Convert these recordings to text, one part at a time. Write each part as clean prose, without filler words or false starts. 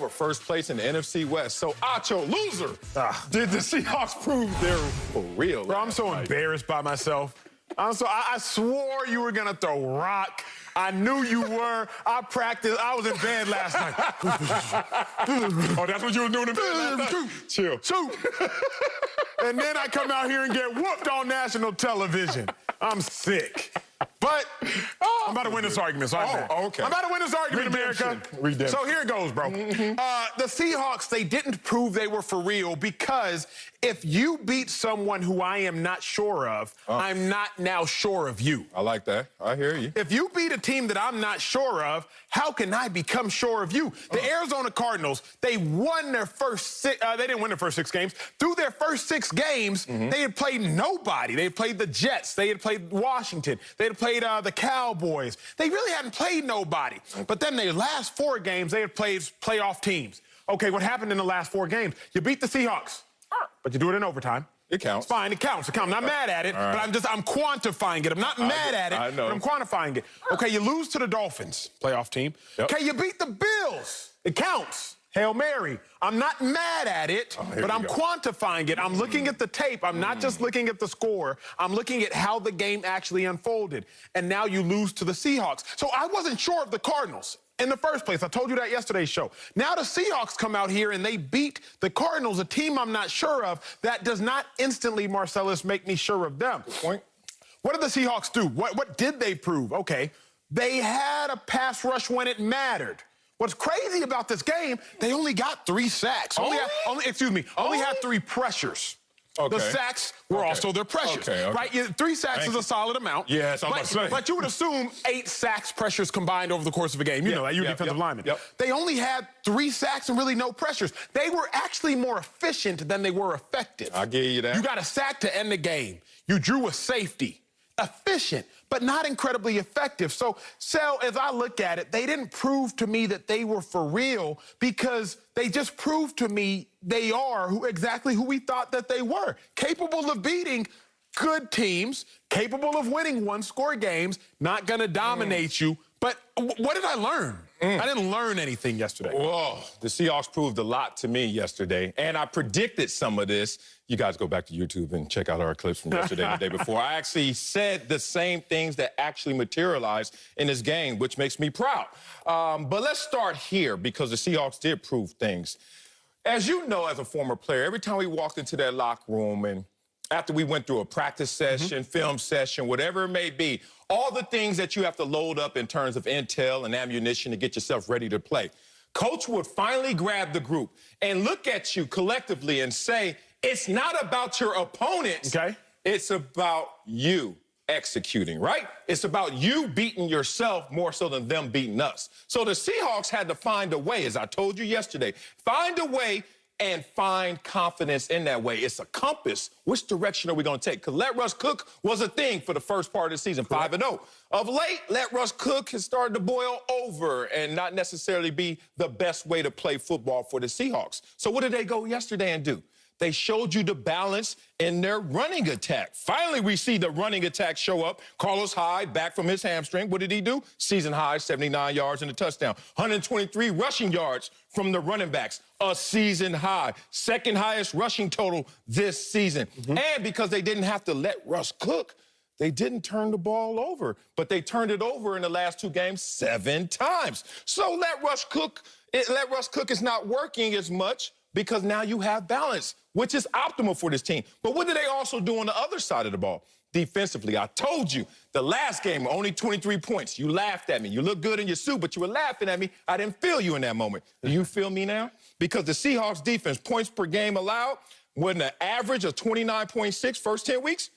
for first place in the NFC West. So, Acho, loser. Did the Seahawks prove they're for real? Bro, I'm so embarrassed by myself. I swore you were going to throw rock. I knew you were. I practiced. I was in bed last night. Oh, that's what you were doing in bed last night? Chill. Shoot. And then I come out here and get whooped on national television. I'm sick. But I'm about to win this argument. So okay. I'm about to win this argument, America. Redemption. So here it goes, bro. The Seahawks, they didn't prove they were for real because if you beat someone who I am not sure of, I'm not now sure of you. I like that. I hear you. If you beat a team that I'm not sure of, how can I become sure of you? The Arizona Cardinals, they won their first six. They didn't win their first 6 games. Through their first 6 games, they had played nobody. They had played the Jets. They had played Washington. They had played the Cowboys. They really hadn't played nobody. But then their last 4 games, they had played playoff teams. Okay, what happened in the last 4 games? You beat the Seahawks, but you do it in overtime. It counts. It's fine, it counts. I'm not mad at it, but I'm quantifying it. I'm not mad at it, but I'm quantifying it. Okay, you lose to the Dolphins, playoff team. Okay, you beat the Bills. It counts. Hail Mary. I'm not mad at it, but I'm quantifying it. I'm looking at the tape. I'm not just looking at the score. I'm looking at how the game actually unfolded. And now you lose to the Seahawks. So I wasn't sure of the Cardinals in the first place. I told you that yesterday's show. Now the Seahawks come out here and they beat the Cardinals, a team I'm not sure of. That does not instantly, Marcellus, make me sure of them. Good point. What did the Seahawks do? What did they prove? Okay, they had a pass rush when it mattered. What's crazy about this game, they only got 3 sacks. Only had 3 pressures. Okay. The sacks were also their pressures, right? 3 sacks is a solid amount. Yeah, that's what I'm saying. But you would assume 8 sacks pressures combined over the course of a game. You know that, you're defensive lineman. They only had 3 sacks and really no pressures. They were actually more efficient than they were effective. I'll give you that. You got a sack to end the game. You drew a safety. Efficient, but not incredibly effective. So, as I look at it, they didn't prove to me that they were for real because they just proved to me they are exactly who we thought that they were. Capable of beating good teams, capable of winning 1-score games, not going to dominate you. But what did I learn? I didn't learn anything yesterday. Whoa, the Seahawks proved a lot to me yesterday, and I predicted some of this. You guys go back to YouTube and check out our clips from yesterday and the day before. I actually said the same things that actually materialized in this game, which makes me proud. But let's start here because the Seahawks did prove things. As you know, as a former player, every time we walked into that locker room and after we went through a practice session, film session, whatever it may be, all the things that you have to load up in terms of intel and ammunition to get yourself ready to play. Coach would finally grab the group and look at you collectively and say, it's not about your opponents. It's about you executing, right? It's about you beating yourself more so than them beating us. So the Seahawks had to find a way, as I told you yesterday, find a way and find confidence in that way. It's a compass. Which direction are we going to take? Because let Russ cook was a thing for the first part of the season, 5-0. Of late, let Russ cook has started to boil over and not necessarily be the best way to play football for the Seahawks. So what did they go yesterday and do? They showed you the balance in their running attack. Finally, we see the running attack show up. Carlos Hyde back from his hamstring. What did he do? Season high, 79 yards and a touchdown. 123 rushing yards from the running backs. A season high. Second highest rushing total this season. And because they didn't have to let Russ cook, they didn't turn the ball over. But they turned it over in the last 2 games 7 times. So let Russ cook is not working as much because now you have balance, which is optimal for this team. But what did they also do on the other side of the ball? Defensively, I told you, the last game, only 23 points. You laughed at me. You look good in your suit, but you were laughing at me. I didn't feel you in that moment. Do you feel me now? Because the Seahawks defense, points per game allowed, with an average of 29.6 first 10 weeks,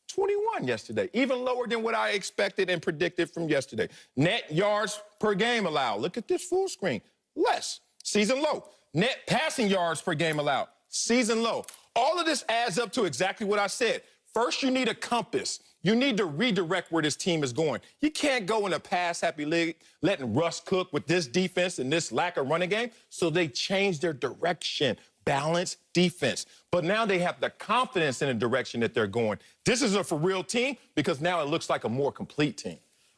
21 yesterday, even lower than what I expected and predicted from yesterday. Net yards per game allowed. Look at this full screen. Less. Season low. Net passing yards per game allowed. Season low. All of this adds up to exactly what I said. First, you need a compass. You need to redirect where this team is going. You can't go in a pass-happy league letting Russ cook with this defense and this lack of running game. So they changed their direction. Balanced defense. But now they have the confidence in the direction that they're going. This is a for-real team because now it looks like a more complete team.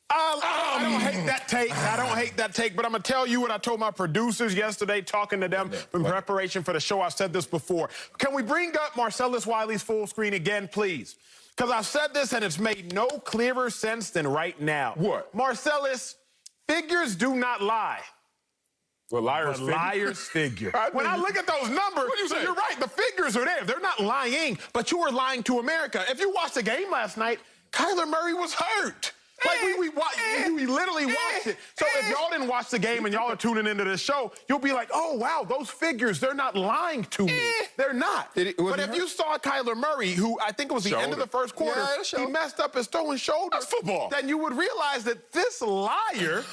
I don't hate that take. I don't hate that take, but I'm going to tell you what I told my producers yesterday, talking to them in preparation for the show. I've said this before. Can we bring up Marcellus Wiley's full screen again, please? Because I've said this, and it's made no clearer sense than right now. What? Marcellus, figures do not lie. Well, liars figure. When I look at those numbers, you're right. The figures are there. They're not lying, but you are lying to America. If you watched the game last night, Kyler Murray was hurt. Like, we literally watched it. So if y'all didn't watch the game and y'all are tuning into this show, you'll be like, oh, wow, those figures, they're not lying to me. They're not. But if you saw Kyler Murray, who I think it was the end of the first quarter, he messed up his throwing shoulder. That's football. Then you would realize that this liar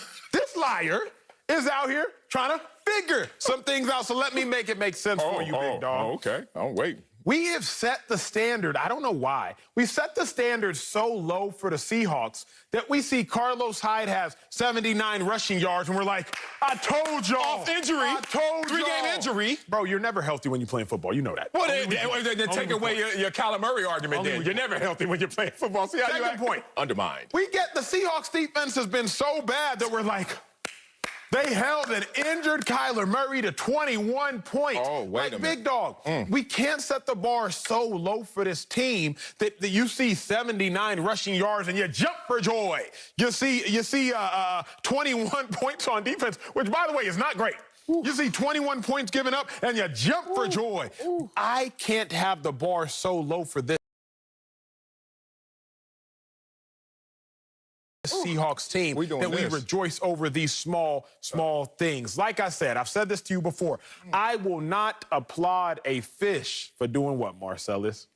is out here trying to figure some things out. So let me make it make sense for you, big dog. Okay. I'll wait. We have set the standard, I don't know why, we set the standard so low for the Seahawks that we see Carlos Hyde has 79 rushing yards, and we're like, I told y'all. Off injury. I told y'all. 3-game injury. Bro, you're never healthy when you're playing football. You know that. Well, they take away your Kyler Murray argument then. You're never healthy when you're playing football. See how Second point. Undermined. We get the Seahawks defense has been so bad that we're like, they held an injured Kyler Murray to 21 points. Oh, wait a minute. Big dog, we can't set the bar so low for this team that you see 79 rushing yards and you jump for joy. You see 21 points on defense, which, by the way, is not great. You see 21 points given up and you jump for joy. I can't have the bar so low for this Seahawks team we rejoice over these small things. Like I said, I've said this to you before. I will not applaud a fish for doing what, Marcellus?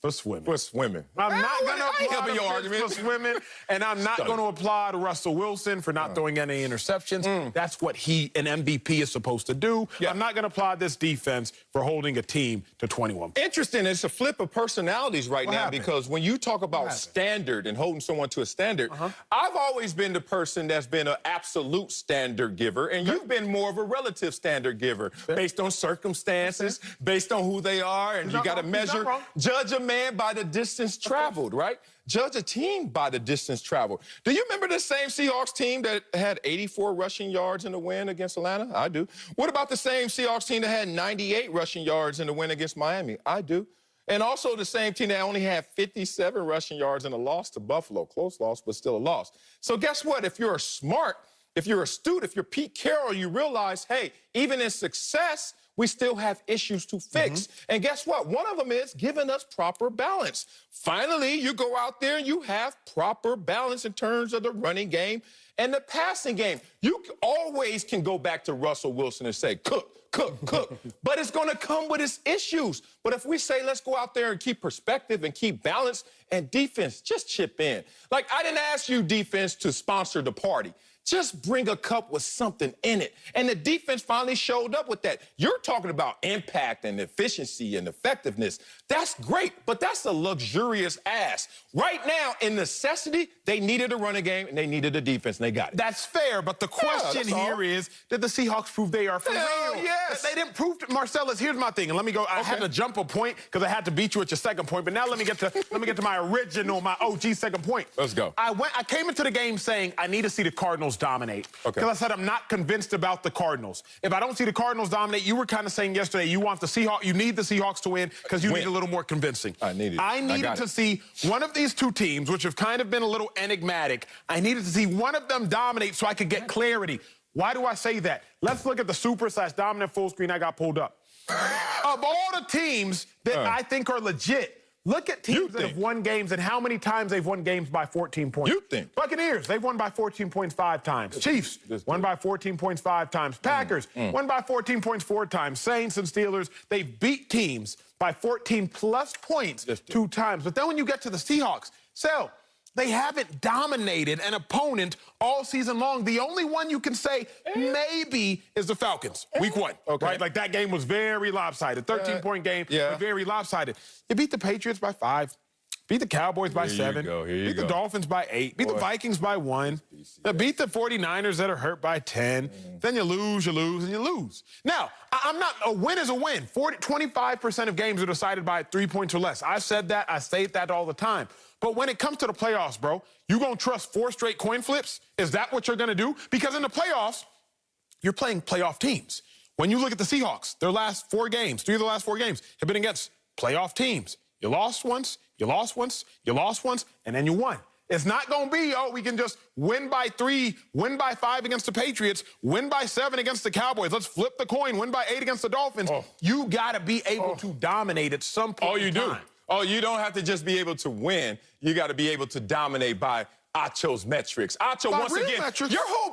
For swimming. For swimming. I'm not going to applaud your argument for swimming, and I'm not going to applaud Russell Wilson for not throwing any interceptions. That's what an MVP is supposed to do. I'm not going to applaud this defense for holding a team to 21. Interesting. It's a flip of personalities right now because when you talk about standard and holding someone to a standard, I've always been the person that's been an absolute standard giver, and you've been more of a relative standard giver based on circumstances, based on who they are, and you got to measure, judge a man by the distance traveled, right? Judge a team by the distance traveled. Do you remember the same Seahawks team that had 84 rushing yards in the win against Atlanta? I do. What about the same Seahawks team that had 98 rushing yards in the win against Miami? I do. And also the same team that only had 57 rushing yards in a loss to Buffalo. Close loss, but still a loss. So guess what? If you're smart, if you're astute, if you're Pete Carroll, you realize, hey, even in success, we still have issues to fix. And guess what? One of them is giving us proper balance. Finally, you go out there and you have proper balance in terms of the running game and the passing game. You always can go back to Russell Wilson and say, cook. But it's going to come with its issues. But if we say, let's go out there and keep perspective and keep balance, and defense, just chip in. Like, I didn't ask you, defense, to sponsor the party. Just bring a cup with something in it. And the defense finally showed up with that. You're talking about impact and efficiency and effectiveness. That's great, but that's a luxurious ask. Right now, in necessity, they needed a running game and they needed a defense, and they got it. That's fair, but the question here is, did the Seahawks prove they are for real? Yes. They didn't prove to Marcellus. Here's my thing, and let me go. I had to jump a point because I had to beat you at your second point, but now let me get to my original, my OG second point. Let's go. I came into the game saying I need to see the Cardinals dominate. Because I said I'm not convinced about the Cardinals. If I don't see the Cardinals dominate, you were kind of saying yesterday you need the Seahawks to win because you need a little more convincing. I needed to see one of these two teams, which have kind of been a little enigmatic. I needed to see one of them dominate so I could get clarity. Why do I say that? Let's look at the super/dominant full screen I got pulled up. Of all the teams that I think are legit, look at teams that have won games and how many times they've won games by 14 points. You think? Buccaneers, they've won by 14 points 5 times. Chiefs, won by 14 points 5 times. Packers, won by 14 points 4 times. Saints and Steelers, they've beat teams by 14-plus points 2 times. But then when you get to the Seahawks, they haven't dominated an opponent all season long. The only one you can say maybe is the Falcons, week 1. Right? Like, that game was very lopsided. 13-point game, but very lopsided. You beat the Patriots by 5. Beat the Cowboys by 7. Beat the Dolphins by 8. Beat the Vikings by 1. Beat the 49ers that are hurt by 10. Then you lose, and you lose. Now, a win is a win. 25% of games are decided by 3 points or less. I've said that. I say that all the time. But when it comes to the playoffs, bro, you going to trust 4 straight coin flips? Is that what you're going to do? Because in the playoffs, you're playing playoff teams. When you look at the Seahawks, their last 4 games, 3 of the last 4 games have been against playoff teams. You lost once, you lost once, you lost once, and then you won. It's not going to be, oh, we can just win by 3, win by 5 against the Patriots, win by 7 against the Cowboys. Let's flip the coin, win by 8 against the Dolphins. You got to be able to dominate at some point. Oh, you do. Oh, you don't have to just be able to win. You got to be able to dominate by Acho's metrics. Acho, once again, metrics. your whole